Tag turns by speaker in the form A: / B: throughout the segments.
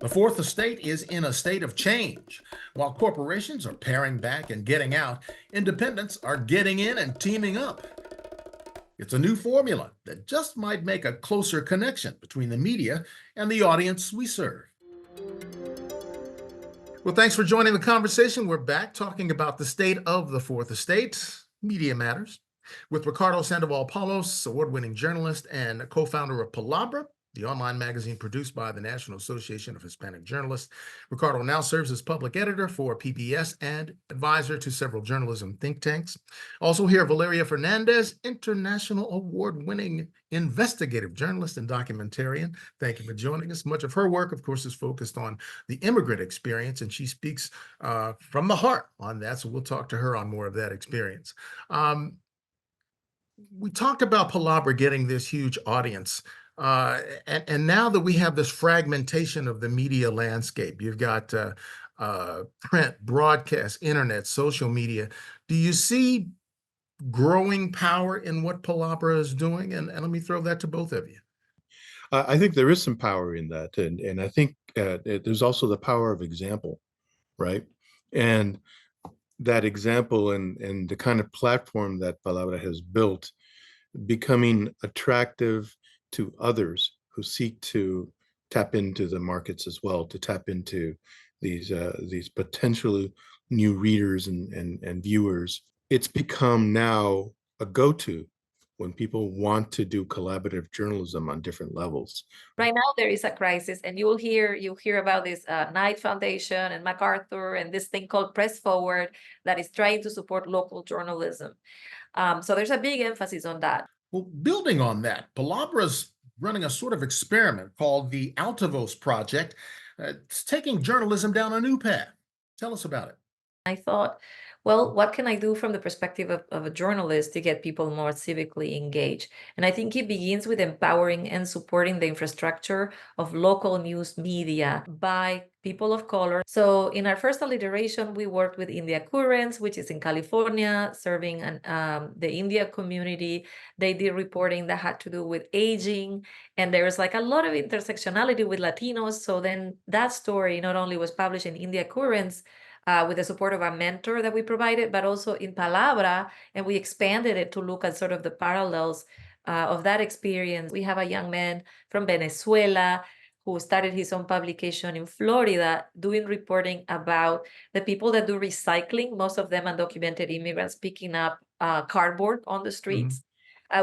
A: The fourth estate is in a state of change. While corporations are paring back and getting out, independents are getting in and teaming up. It's a new formula that just might make a closer connection between the media and the audience we serve. Well, thanks for joining the conversation. We're back talking about the state of the fourth estate, Media Matters, with Ricardo Sandoval Palos, award-winning journalist and co-founder of Palabra, the online magazine produced by the National Association of Hispanic Journalists. Ricardo now serves as public editor for PBS and advisor to several journalism think tanks. Also here, Valeria Fernandez, international award-winning investigative journalist and documentarian. Thank you for joining us. Much of her work, of course, is focused on the immigrant experience, and she speaks from the heart on that. So we'll talk to her on more of that experience. We talked about Palabra getting this huge audience. And now that we have this fragmentation of the media landscape, you've got print, broadcast, internet, social media. Do you see growing power in what Palabra is doing? And let me throw that to both of you.
B: I think there is some power in that, and I think there's also the power of example, right? And that example and the kind of platform that Palabra has built, becoming attractive to others who seek to tap into the markets as well, to tap into these potentially new readers and viewers. It's become now a go-to when people want to do collaborative journalism on different levels.
C: Right now there is a crisis, and you'll hear about this Knight Foundation and MacArthur and this thing called Press Forward that is trying to support local journalism. So there's a big emphasis on that.
A: Well, building on that, Palabra's running a sort of experiment called the Altavos Project. It's taking journalism down a new path. Tell us about it.
C: I thought, well, what can I do from the perspective of a journalist to get people more civically engaged? And I think it begins with empowering and supporting the infrastructure of local news media by people of color. So in our first alliteration, we worked with India Currents, which is in California, serving the India community. They did reporting that had to do with aging, and there was like a lot of intersectionality with Latinos. So then that story not only was published in India Currents, with the support of a mentor that we provided, but also in Palabra, and we expanded it to look at sort of the parallels of that experience. We have a young man from Venezuela who started his own publication in Florida, doing reporting about the people that do recycling, most of them undocumented immigrants picking up cardboard on the streets.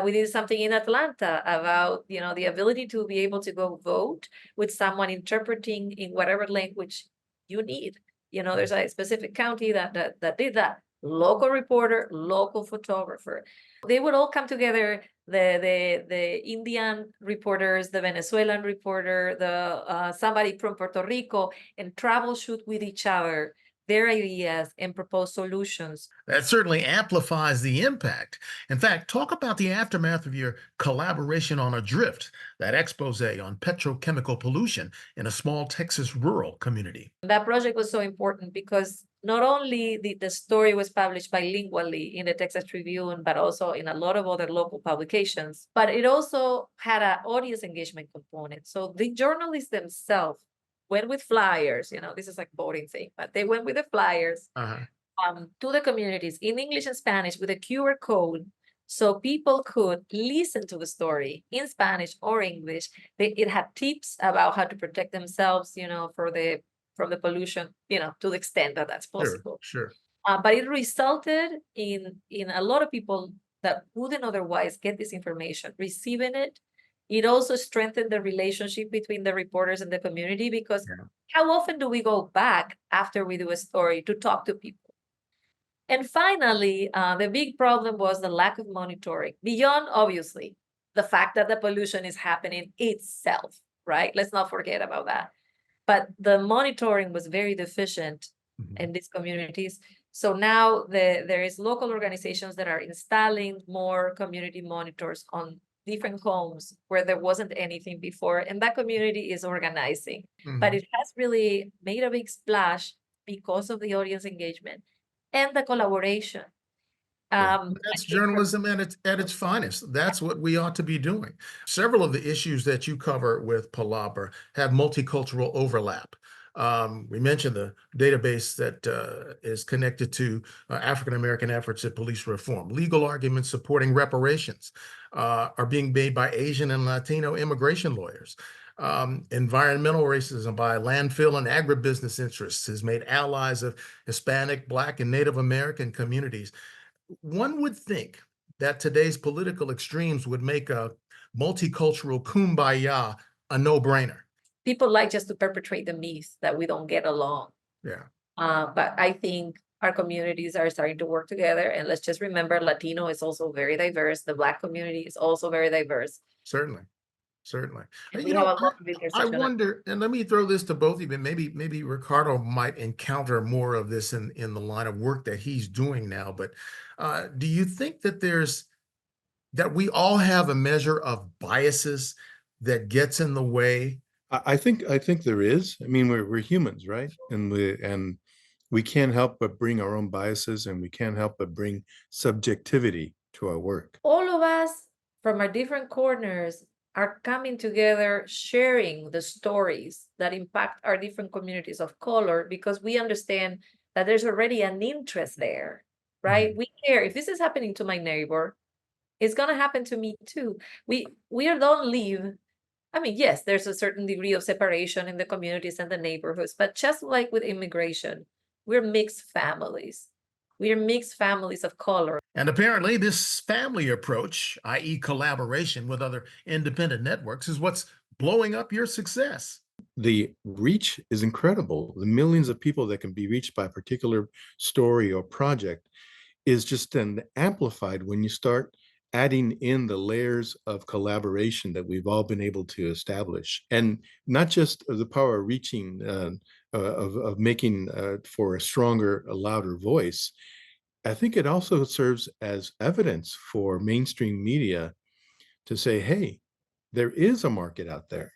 C: We did something in Atlanta about, the ability to be able to go vote with someone interpreting in whatever language you need. There's a specific county that did that. Local reporter, local photographer. They would all come together, the Indian reporters, the Venezuelan reporter, the somebody from Puerto Rico, and troubleshoot with each other their ideas and propose solutions.
A: That certainly amplifies the impact. In fact, talk about the aftermath of your collaboration on Adrift, that expose on petrochemical pollution in a small Texas rural community.
C: That project was so important because not only the story was published bilingually in the Texas Tribune, but also in a lot of other local publications, but it also had an audience engagement component. So the journalists themselves went with flyers, this is like voting thing, but they went with the flyers to the communities in English and Spanish with a QR code, so people could listen to the story in Spanish or English. It had tips about how to protect themselves, from the pollution, to the extent that that's possible.
A: Sure.
C: But it resulted in a lot of people that wouldn't otherwise get this information receiving it. It also strengthened the relationship between the reporters and the community, because how often do we go back after we do a story to talk to people? And finally, the big problem was the lack of monitoring, beyond obviously the fact that the pollution is happening itself, right? Let's not forget about that. But the monitoring was very deficient in these communities. So now there is local organizations that are installing more community monitors on different homes where there wasn't anything before, and that community is organizing. But it has really made a big splash because of the audience engagement and the collaboration.
B: Yeah.
C: I
A: That's
C: think for
A: journalism at its finest. That's what we ought to be doing. Several of the issues that you cover with Palabra have multicultural overlap. We mentioned the database that is connected to African American efforts at police reform. Legal arguments supporting reparations are being made by Asian and Latino immigration lawyers. Environmental racism by landfill and agribusiness interests has made allies of Hispanic, Black, and Native American communities. One would think that today's political extremes would make a multicultural kumbaya a no-brainer.
C: people like just to perpetrate the myth that we don't get along.
A: Yeah,
C: But I think our communities are starting to work together. And let's just remember, Latino is also very diverse. The Black community is also very diverse.
A: certainly. Certainly.
C: And
A: You
C: we have
A: know,
C: a lot of
A: I
C: intersection.
A: wonder, and let me throw this to both of you, and maybe Ricardo might encounter more of this in the line of work that he's doing now. But do you think that that we all have a measure of biases that gets in the way?
B: I think there is. I mean, we're humans, right? And we can't help but bring our own biases, and we can't help but bring subjectivity to our work.
C: All of us from our different corners are coming together, sharing the stories that impact our different communities of color, because we understand that there's already an interest there, right? We care. If this is happening to my neighbor, it's gonna happen to me too. We don't live. I mean, yes, there's a certain degree of separation in the communities and the neighborhoods, but just like with immigration, we're mixed families. We're mixed families of color.
A: And apparently, this family approach, i.e., collaboration with other independent networks, is what's blowing up your success.
B: The reach is incredible. The millions of people that can be reached by a particular story or project is just then amplified when you start adding in the layers of collaboration that we've all been able to establish, and not just the power of reaching, of making for a stronger, a louder voice. I think it also serves as evidence for mainstream media to say, hey, there is a market out there.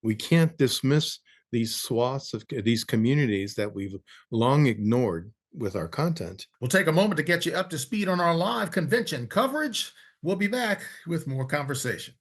B: We can't dismiss these swaths of these communities that we've long ignored with our content.
A: We'll take a moment to get you up to speed on our live convention coverage. We'll be back with more conversation.